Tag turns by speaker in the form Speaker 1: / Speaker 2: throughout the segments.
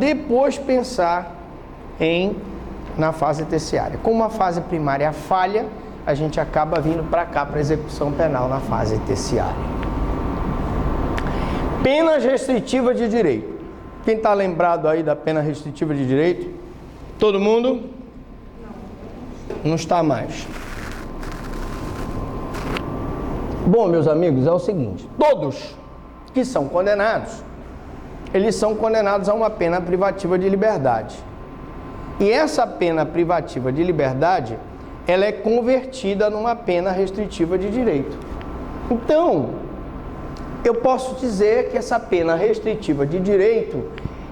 Speaker 1: depois pensar na fase terciária. Como a fase primária falha, a gente acaba vindo para cá, para execução penal na fase terciária. Penas restritivas de direito. Quem está lembrado aí da pena restritiva de direito? Todo mundo? Não está mais. Bom, meus amigos, é o seguinte: todos que são condenados, eles são condenados a uma pena privativa de liberdade. E essa pena privativa de liberdade, ela é convertida numa pena restritiva de direito. Então, eu posso dizer que essa pena restritiva de direito,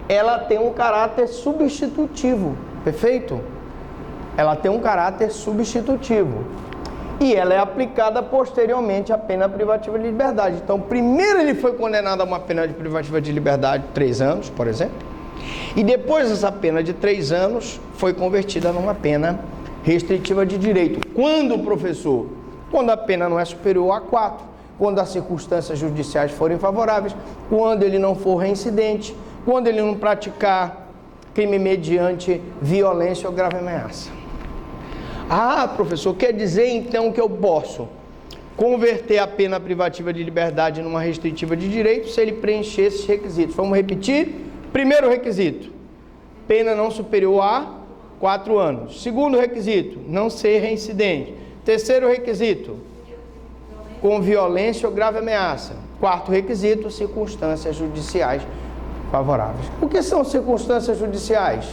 Speaker 1: ela tem um caráter substitutivo, perfeito? Ela tem um caráter substitutivo. E ela é aplicada posteriormente à pena privativa de liberdade. Então, primeiro ele foi condenado a uma pena de privativa de liberdade de 3 anos, por exemplo. E depois essa pena de 3 anos foi convertida numa pena restritiva de direito. Quando, professor? Quando a pena não é superior a 4, quando as circunstâncias judiciais forem favoráveis, quando ele não for reincidente, quando ele não praticar crime mediante violência ou grave ameaça. Ah, professor, quer dizer então que eu posso converter a pena privativa de liberdade numa restritiva de direito se ele preencher esses requisitos. Vamos repetir? Primeiro requisito, pena não superior a 4 anos. Segundo requisito, não ser reincidente. Terceiro requisito, com violência ou grave ameaça. Quarto requisito, circunstâncias judiciais favoráveis. O que são circunstâncias judiciais?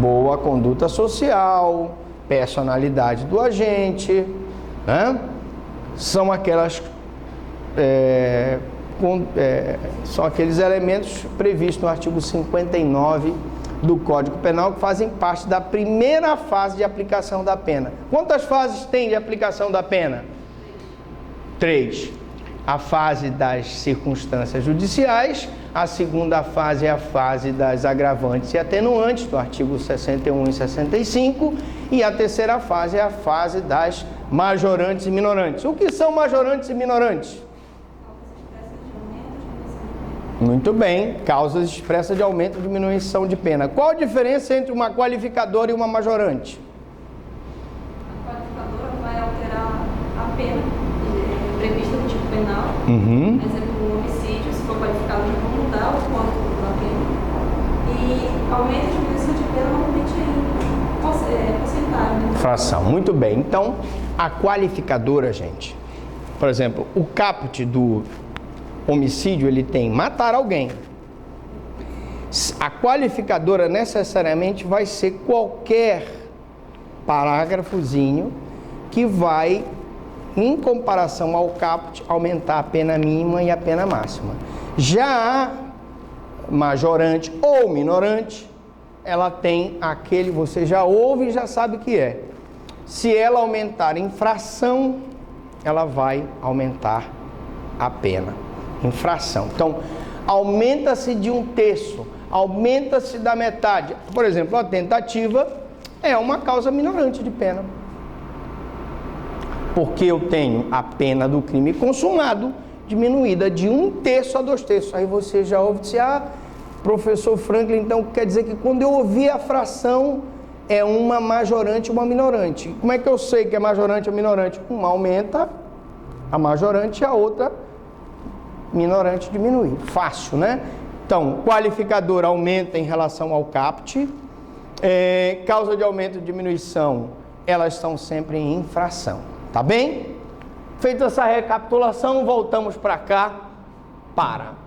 Speaker 1: Boa conduta social, personalidade do agente, né? São aquelas são aqueles elementos previstos no artigo 59 do Código Penal que fazem parte da primeira fase de aplicação da pena. Quantas fases tem de aplicação da pena? 3. A fase das circunstâncias judiciais, a segunda fase é a fase das agravantes e atenuantes, do artigo 61 e 65, e a terceira fase é a fase das majorantes e minorantes. O que são majorantes e minorantes? Muito bem, causas expressas de aumento ou diminuição de pena. Qual a diferença entre uma qualificadora e uma majorante?
Speaker 2: A qualificadora vai alterar a pena prevista no tipo penal. Por exemplo, o homicídio, se for qualificado, já vai mudar o quanto da pena. E aumento de diminuição de pena normalmente é porcentagem.
Speaker 1: Fração, muito bem. Então, a qualificadora, gente, por exemplo, o caput do homicídio, ele tem matar alguém. A qualificadora necessariamente vai ser qualquer parágrafozinho que vai, em comparação ao caput, aumentar a pena mínima e a pena máxima. Já a majorante ou minorante, ela tem aquele, você já ouve e já sabe o que é. Se ela aumentar em fração, ela vai aumentar a pena. Infração. Então, aumenta-se de 1/3, aumenta-se da metade. Por exemplo, a tentativa é uma causa minorante de pena. Porque eu tenho a pena do crime consumado diminuída de 1/3 a 2/3. Aí você já ouve dizer, professor Franklin, então quer dizer que quando eu ouvir a fração é uma majorante e uma minorante. Como é que eu sei que é majorante ou minorante? Uma aumenta a majorante e a outra minorante diminui. Fácil, né? Então, qualificador aumenta em relação ao caput. Causa de aumento e diminuição, elas estão sempre em infração. Tá bem? Feita essa recapitulação, voltamos para cá para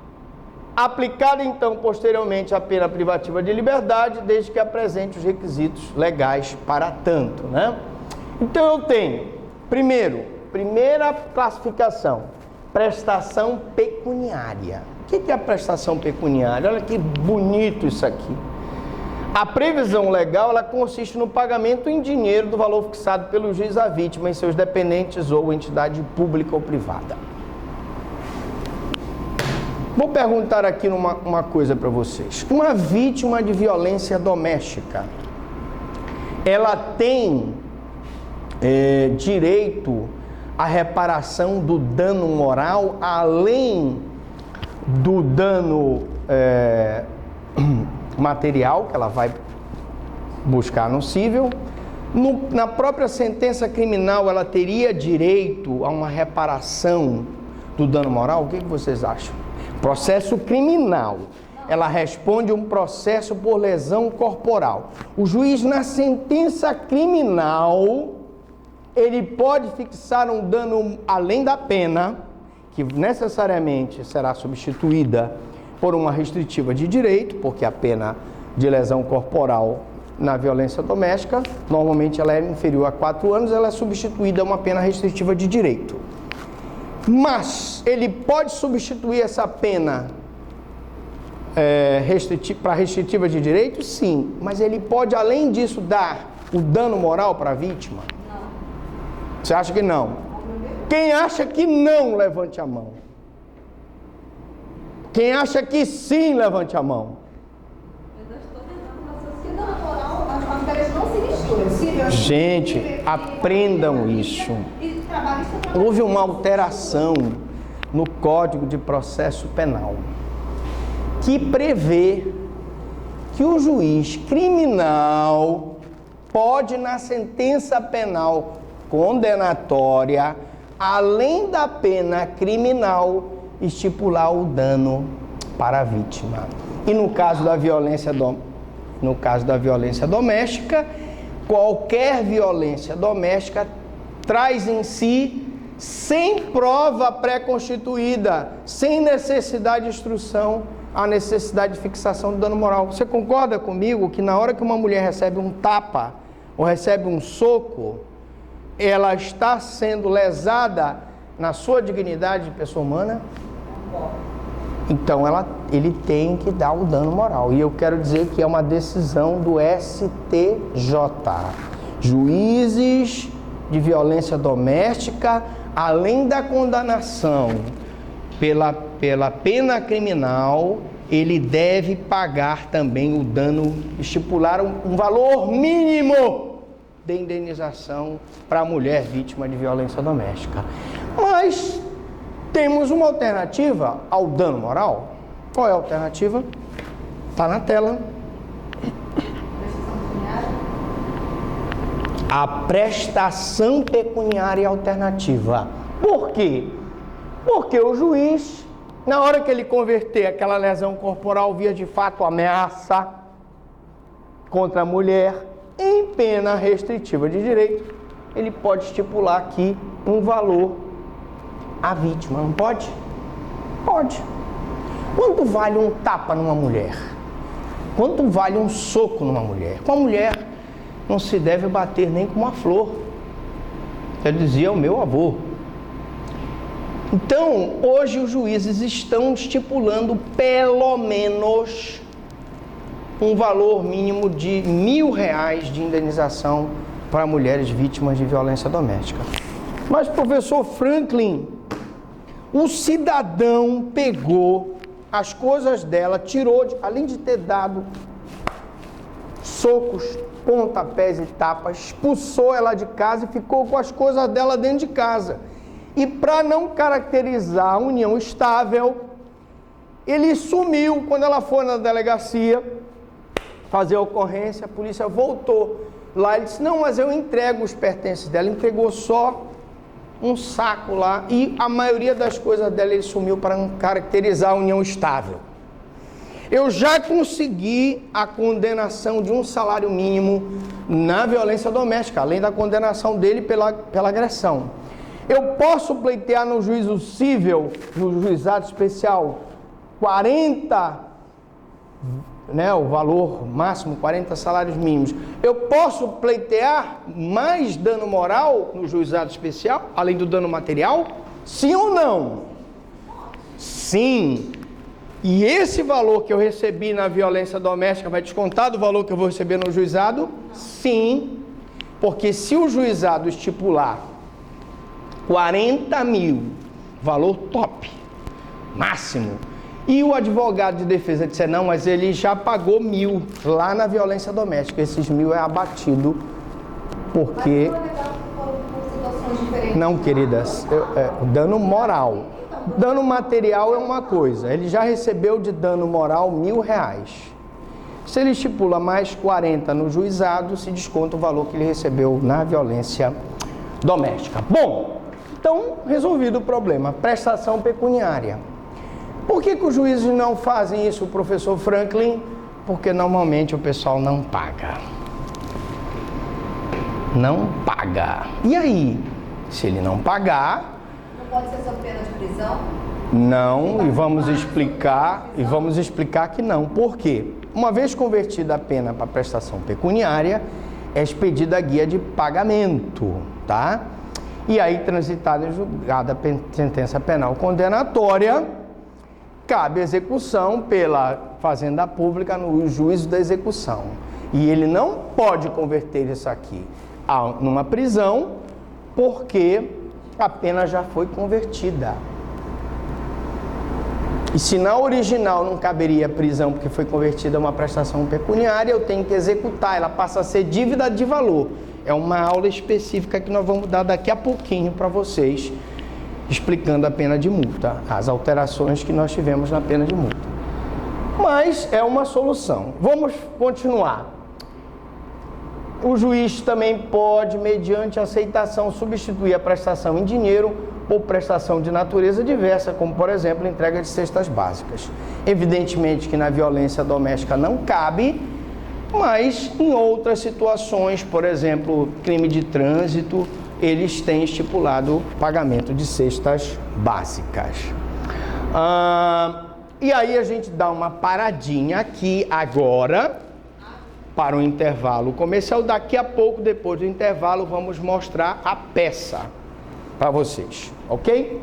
Speaker 1: aplicada então posteriormente a pena privativa de liberdade, desde que apresente os requisitos legais para tanto, né? Então eu tenho, primeira classificação, prestação pecuniária. O que é a prestação pecuniária? Olha que bonito isso aqui. A previsão legal, ela consiste no pagamento em dinheiro do valor fixado pelo juiz à vítima em seus dependentes ou entidade pública ou privada. Vou perguntar aqui uma coisa para vocês. Uma vítima de violência doméstica, ela tem direito à reparação do dano moral além do dano material, que ela vai buscar no cível. Na própria sentença criminal, ela teria direito a uma reparação do dano moral? O que vocês acham? Processo criminal, ela responde um processo por lesão corporal. O juiz, na sentença criminal, ele pode fixar um dano além da pena, que necessariamente será substituída por uma restritiva de direito, porque a pena de lesão corporal na violência doméstica, normalmente ela é inferior a 4 anos, ela é substituída a uma pena restritiva de direito. Mas ele pode substituir essa pena para restritiva de direito? Sim. Mas ele pode, além disso, dar o dano moral para a vítima? Não. Você acha que não? Quem acha que não, levante a mão. Quem acha que sim, levante a mão. Gente, aprendam isso. Houve uma alteração no Código de Processo Penal que prevê que o juiz criminal pode, na sentença penal condenatória, além da pena criminal, estipular o dano para a vítima. E no caso da violência doméstica, qualquer violência doméstica traz em si, sem prova pré-constituída, sem necessidade de instrução, a necessidade de fixação do dano moral. Você concorda comigo que na hora que uma mulher recebe um tapa ou recebe um soco, ela está sendo lesada na sua dignidade de pessoa humana? Então ele tem que dar o dano moral. E eu quero dizer que é uma decisão do STJ. Juízes de violência doméstica, além da condenação pela pena criminal, ele deve pagar também o dano, estipular um valor mínimo de indenização para a mulher vítima de violência doméstica. Mas temos uma alternativa ao dano moral. Qual é a alternativa? Está na tela. A prestação pecuniária alternativa. Por quê? Porque o juiz, na hora que ele converter aquela lesão corporal via de fato ameaça contra a mulher em pena restritiva de direito, ele pode estipular aqui um valor à vítima, não pode? Pode. Quanto vale um tapa numa mulher? Quanto vale um soco numa mulher? Com a mulher não se deve bater nem com uma flor, já dizia o meu avô. Então, hoje os juízes estão estipulando pelo menos um valor mínimo de R$1.000 de indenização para mulheres vítimas de violência doméstica. Mas, professor Franklin, o cidadão pegou as coisas dela, tirou, além de ter dado socos, pontapés e tapas, expulsou ela de casa e ficou com as coisas dela dentro de casa. E para não caracterizar a união estável, ele sumiu. Quando ela foi na delegacia fazer a ocorrência, a polícia voltou lá. Ele disse: não, mas eu entrego os pertences dela. Entregou só um saco lá e a maioria das coisas dela ele sumiu para não caracterizar a união estável. Eu já consegui a condenação de um salário mínimo na violência doméstica, além da condenação dele pela agressão. Eu posso pleitear no juízo civil, no juizado especial, 40, o valor máximo, 40 salários mínimos. Eu posso pleitear mais dano moral no juizado especial, além do dano material? Sim ou não? Sim. E esse valor que eu recebi na violência doméstica vai descontar do valor que eu vou receber no juizado? Sim. Porque se o juizado estipular 40 mil, valor top, máximo, e o advogado de defesa disser: não, mas ele já pagou 1.000 lá na violência doméstica, esses 1.000 é abatido, porque... Não, queridas, dano moral. Dano material é uma coisa, ele já recebeu de dano moral R$1.000. Se ele estipula mais 40 no juizado, se desconta o valor que ele recebeu na violência doméstica. Bom, então resolvido o problema, prestação pecuniária. Por que os juízes não fazem isso, professor Franklin? Porque normalmente o pessoal não paga. Não paga. E aí? Se ele não pagar...
Speaker 3: Não pode ser sob pena de prisão?
Speaker 1: Não, e vamos explicar que não. Por quê? Uma vez convertida a pena para prestação pecuniária, é expedida a guia de pagamento, tá? E aí, transitada e julgada a sentença penal condenatória, cabe execução pela Fazenda Pública no juízo da execução. E ele não pode converter isso aqui numa prisão, porque a pena já foi convertida. E se na original não caberia prisão porque foi convertida a uma prestação pecuniária, eu tenho que executar, ela passa a ser dívida de valor. É uma aula específica que nós vamos dar daqui a pouquinho para vocês, explicando a pena de multa, as alterações que nós tivemos na pena de multa. Mas é uma solução. Vamos continuar. O juiz também pode, mediante aceitação, substituir a prestação em dinheiro ou prestação de natureza diversa, como, por exemplo, entrega de cestas básicas. Evidentemente que na violência doméstica não cabe, mas em outras situações, por exemplo, crime de trânsito, eles têm estipulado pagamento de cestas básicas. E aí a gente dá uma paradinha aqui agora para o intervalo comercial. Daqui a pouco, depois do intervalo, vamos mostrar a peça para vocês, ok?